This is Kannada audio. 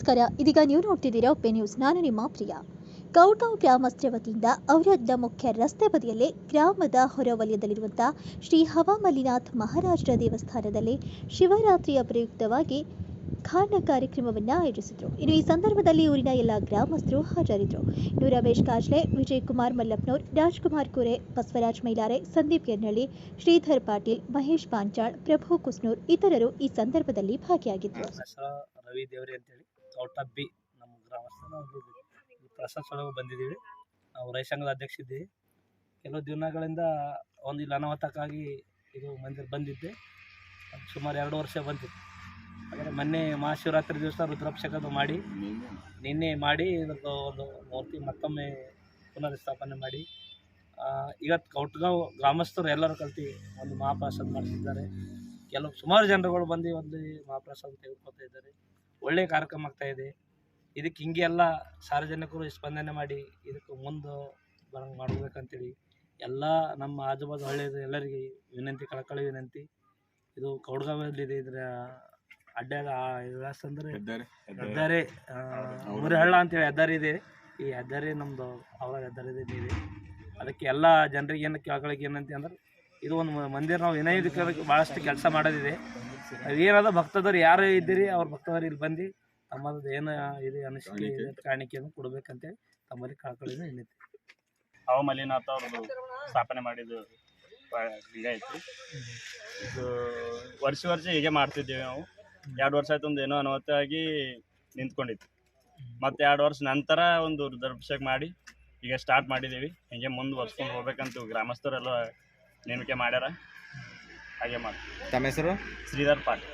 ನಮಸ್ಕಾರ, ಇದೀಗ ನೀವು ನೋಡ್ತಿದ್ದೀರಾ ಒಪ್ಪೆ ನ್ಯೂಸ್. ನಾನು ನಿಮ್ಮ ಪ್ರಿಯ. ಕೌಡ್ಗಾಂವ್ ಗ್ರಾಮಸ್ಥರ ವತಿಯಿಂದ ಔರಾದ್ನ ಮುಖ್ಯ ರಸ್ತೆ ಬದಿಯಲ್ಲಿ ಗ್ರಾಮದ ಹೊರವಲಯದಲ್ಲಿರುವಂತಹ ಶ್ರೀ ಹವಾಮಲ್ಲಿನಾಥ್ ಮಹಾರಾಜರ ದೇವಸ್ಥಾನದಲ್ಲಿ ಶಿವರಾತ್ರಿಯ ಪ್ರಯುಕ್ತವಾಗಿ ಖಾನ ಕಾರ್ಯಕ್ರಮವನ್ನು ಆಯೋಜಿಸಿದರು. ಇನ್ನು ಈ ಸಂದರ್ಭದಲ್ಲಿ ಊರಿನ ಎಲ್ಲ ಗ್ರಾಮಸ್ಥರು ಹಾಜರಿದ್ದರು. ಇನ್ನು ರಮೇಶ್ ಕಾಜ್ಲೆ, ವಿಜಯ್ ಕುಮಾರ್ ಮಲ್ಲಪ್ನೂರ್, ರಾಜ್ಕುಮಾರ್ ಕೋರೆ, ಬಸವರಾಜ್ ಮೈಲಾರೆ, ಸಂದೀಪ್ ಯರ್ನಳ್ಳಿ, ಶ್ರೀಧರ್ ಪಾಟೀಲ್, ಮಹೇಶ್ ಪಾಂಚಾಳ್, ಪ್ರಭು ಕುಸ್ನೂರ್ ಇತರರು ಈ ಸಂದರ್ಭದಲ್ಲಿ ಭಾಗಿಯಾಗಿದ್ದರು. ರವಿ ದೇವರಿ ಅಂತೇಳಿ ಚೌಟಬ್ಬಿ ನಮ್ಮ ಗ್ರಾಮಸ್ಥರು ಪ್ರಸಾದ ಸೊಳಗೆ ಬಂದಿದ್ದೀವಿ. ನಾವು ರೈತ ಸಂಘದ ಅಧ್ಯಕ್ಷ ಇದ್ದೀವಿ. ಕೆಲವು ದಿನಗಳಿಂದ ಒಂದು ಇಲ್ಲಿ ಅನಾಹುತಕ್ಕಾಗಿ ಇದು ಮಂದಿರ ಬಂದಿದ್ದೆ. ಸುಮಾರು 2 ವರ್ಷ ಬಂದಿತ್ತು. ಆದರೆ ಮೊನ್ನೆ ಮಹಾಶಿವರಾತ್ರಿ ದಿವಸ ರುದ್ರಾಭಿಷೇಕ ಮಾಡಿ ನಿನ್ನೆ ಮಾಡಿ ಇದಕ್ಕೆ ಒಂದು ಮೂರ್ತಿ ಮತ್ತೊಮ್ಮೆ ಪುನರ್ಸ್ಥಾಪನೆ ಮಾಡಿ ಈಗ ಕೌಟ್ಗಾಂವ್ ಗ್ರಾಮಸ್ಥರು ಎಲ್ಲರೂ ಕಲ್ತು ಒಂದು ಮಹಾಪ್ರಸಾದ ಮಾಡಿಸಿದ್ದಾರೆ. ಸುಮಾರು ಜನರುಗಳು ಬಂದು ಒಂದು ಮಹಾಪ್ರಸಾದ ತೆಗೆದುಕೊಳ್ತಾ ಇದ್ದಾರೆ. ಒಳ್ಳೆಯ ಕಾರ್ಯಕ್ರಮ ಆಗ್ತಾಯಿದೆ. ಇದಕ್ಕೆ ಹಿಂಗೆ ಎಲ್ಲ ಸಾರ್ವಜನಿಕರು ಸ್ಪಂದನೆ ಮಾಡಿ ಇದಕ್ಕೆ ಮುಂದೆ ಬರಂಗೆ ಮಾಡಬೇಕಂತೇಳಿ ಎಲ್ಲ ನಮ್ಮ ಆಜುಬಾಜು ಹಳ್ಳಿಯ ಎಲ್ಲರಿಗೆ ವಿನಂತಿ, ಕಳಕಳಿ ವಿನಂತಿ. ಇದು ಕೌಡ್ಗಾಂವಲ್ಲಿದೆ. ಇದರ ಅಡ್ಡಾಗ ವಿಳಾಸ ಅಂದರೆ ಹೆದ್ದಾರಿ ಮುರಿಹಳ್ಳ ಅಂತೇಳಿ ಹೆದ್ದಾರಿ ಇದೆ. ಈ ಹೆದ್ದಾರಿ ನಮ್ಮದು ಅವರ ಹೆದ್ದಾರಿ ಇದೆ. ಅದಕ್ಕೆ ಎಲ್ಲ ಜನರಿಗೆ ಏನು ಕಳಕಳಿಗೆ ಏನಂತ ಅಂದ್ರೆ ಇದು ಒಂದು ಮಂದಿರ ನಾವು ವಿನಯಕ್ಕೆ ಭಾಳಷ್ಟು ಕೆಲಸ ಮಾಡೋದಿದೆ. ಏನಾದ ಭಕ್ತದವ್ರು ಯಾರು ಇದ್ದೀರಿ ಅವ್ರ ಭಕ್ತದವ್ರು ಇಲ್ಲಿ ಬಂದು ತಮ್ಮದು ಏನು ಇದೆ ಅನಿಸಿಕೆ ಕಾಣಿಕೆಯನ್ನು ಕೊಡಬೇಕಂತೇಳಿ ತಮ್ಮಲ್ಲಿ ಕಳಕಳಿನ ವಿನಂತಿ. ಹವಾಮಲ್ಲಿನಾಥ ಅವ್ರದ್ದು ಸ್ಥಾಪನೆ ಮಾಡಿದ್ದು ಹಿಂಗೈತಿ. ಇದು ವರ್ಷ ಹೀಗೆ ಮಾಡ್ತಿದ್ದೀವಿ ನಾವು. 2 ವರ್ಷ ಆಯ್ತು ಒಂದು ಏನೋ ಅನಾಹುತವಾಗಿ ನಿಂತ್ಕೊಂಡಿತ್ತು. ಮತ್ತು 2 ವರ್ಷ ನಂತರ ಒಂದು ರುದ್ರಾಭಿಷೇಕ ಮಾಡಿ ಈಗ ಸ್ಟಾರ್ಟ್ ಮಾಡಿದ್ದೀವಿ. ಹೀಗೆ ಮುಂದುವರ್ಸ್ಕೊಂಡು ಹೋಗ್ಬೇಕಂತ ಗ್ರಾಮಸ್ಥರೆಲ್ಲ ನೇಮಿಕೆ ಮಾಡ್ಯಾರ. ಹಾಗೆ ಮಾಡಿ. ತಮ್ಮ ಹೆಸರು? ಶ್ರೀಧರ್ ಪಾಟೀಲ್.